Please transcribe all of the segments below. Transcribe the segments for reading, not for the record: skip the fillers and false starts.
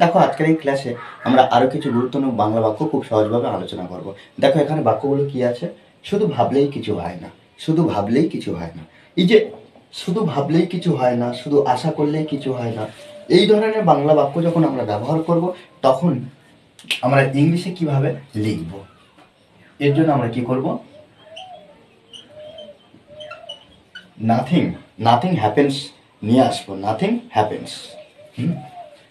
দেখো আজকের এই ক্লাসে আমরা আরো কিছু গুরুত্বপূর্ণ বাংলা বাক্য খুব সহজভাবে আলোচনা করব। দেখো এখানে বাক্যগুলো কি আছে, শুধু ভাবলেই কিছু হয় না, শুধু ভাবলেই কিছু হয় না, এই যে শুধু ভাবলেই কিছু হয় না, শুধু আশা করলেই কিছু হয় না, এই ধরনের বাংলা বাক্য যখন আমরা ব্যবহার করব তখন আমরা ইংলিশে কিভাবে লিখব, এর জন্য আমরা কি করব, নাথিং নাথিং হ্যাপেন্স নিয়ে আসবো, নাথিং হ্যাপেন্স।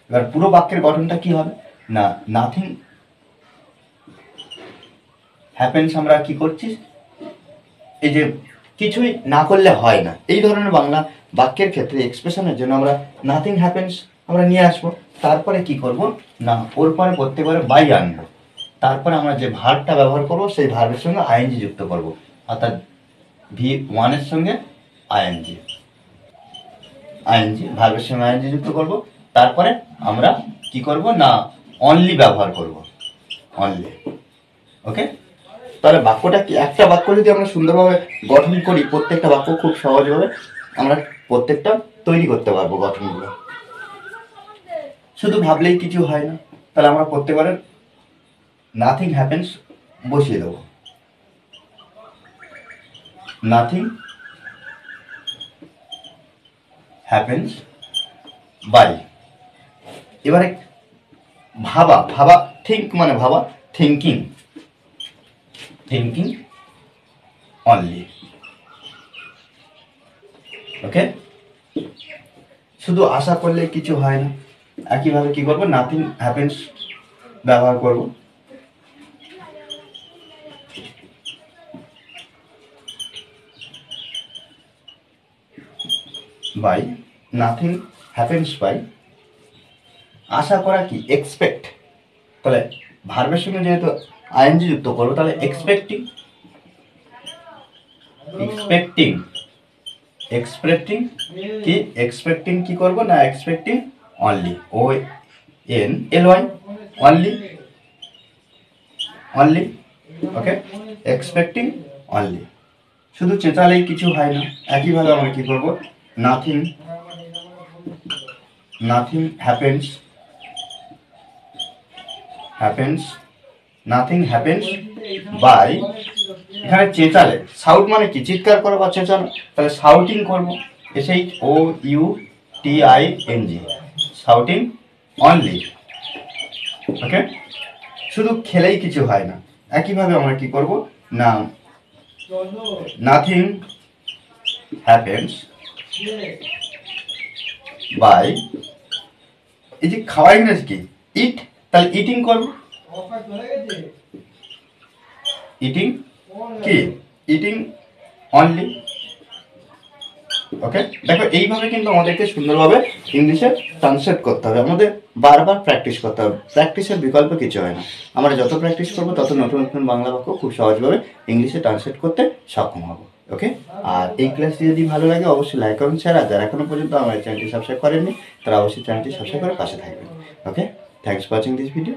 এবার পুরো বাক্যের গঠনটা কি হবে না, নাথিং হ্যাপেন্স আমরা কি করছি, এই যে কিছুই না করলে হয় না, এই ধরনের বাংলা বাক্যের ক্ষেত্রে এক্সপ্রেশনের জন্য আমরা নাথিং হ্যাপেন্স আমরা নিয়ে আসবো। তারপরে কি করব না, ওর পরে প্রত্যেকবারে বাই আনবো, তারপরে আমরা যে ভার্বটা ব্যবহার করব সেই ভার্বের সঙ্গে আইএনজি যুক্ত করব, অর্থাৎ V1 এর সঙ্গে আইএনজি ভার্বের সঙ্গে আইএনজি যুক্ত করব। তারপরে আমরা কি করব না, অনলি ব্যবহার করব, অনলি। ওকে, তাহলে বাক্যটা কি, একটা বাক্য যদি আমরা সুন্দরভাবে গঠন করি, প্রত্যেকটা বাক্য খুব সহজভাবে আমরা প্রত্যেকটা তৈরি করতে পারবো গঠনগুলো। শুধু ভাবলেই কিছু হয় না, তাহলে আমরা প্রত্যেকবারে নাথিং হ্যাপেন্স বসিয়ে দেবো, নাথিং হ্যাপেন্স বাই। এবারে ভাবা, ভাবা থিঙ্ক মানে ভাবা, থিঙ্কিং অনলি। ওকে, শুধু আশা করলে কিছু হয় না, একইভাবে কি করবো, নাথিং হ্যাপেন্স ব্যবহার করব। Bye, nothing happens bye. আশা করা কি, এক্সপেক্ট, তাহলে ভার্বের সঙ্গে যেহেতু আইএনজি যুক্ত করবো, তাহলে এক্সপেক্টিং কি, এক্সপেক্টিং কি করবো না, এক্সপেক্টিং অনলি, ONLY, অনলি। ওকে, এক্সপেক্টিং অনলি, শুধু চেঁচালেই কিছু হয় না, একইভাবে আমরা কি করবো, নাথিং হ্যাপেন্স বাই। এখানে চেঁচালে, সাউট মানে কি, চিৎকার করো বা চেঁচানো, তাহলে শাউটিং করবো, SHOUTING, শাউটিং অনলি। ওকে, শুধু খেলেই কিছু হয় না, একইভাবে আমরা কি করব না, নাথিং হ্যাপেন্স বাই, এই যে খাওয়া ইংরেজি কি, ইট, তাহলে ইটিং করব, ইটিং কি, ইটিং অনলি। ওকে, দেখো এইভাবে কিন্তু আমাদেরকে সুন্দরভাবে ইংলিশে ট্রান্সলেট করতে হবে, আমাদের বারবার প্র্যাকটিস করতে হবে, প্র্যাকটিসের বিকল্প কিছু হয় না। আমরা যত প্র্যাকটিস করবো তত নতুন নতুন বাংলা বাক্য খুব সহজভাবে ইংলিশে ট্রান্সলেট করতে সক্ষম হবো। ওকে, আর এই ক্লাসটি যদি ভালো লাগে অবশ্যই লাইক করুন, শেয়ার, আর যারা এখনো পর্যন্ত আমার চ্যানেলটি সাবস্ক্রাইব করেননি তারা অবশ্যই চ্যানেলটি সাবস্ক্রাইব করে পাশে থাকবেন। Okay, thanks for watching this video.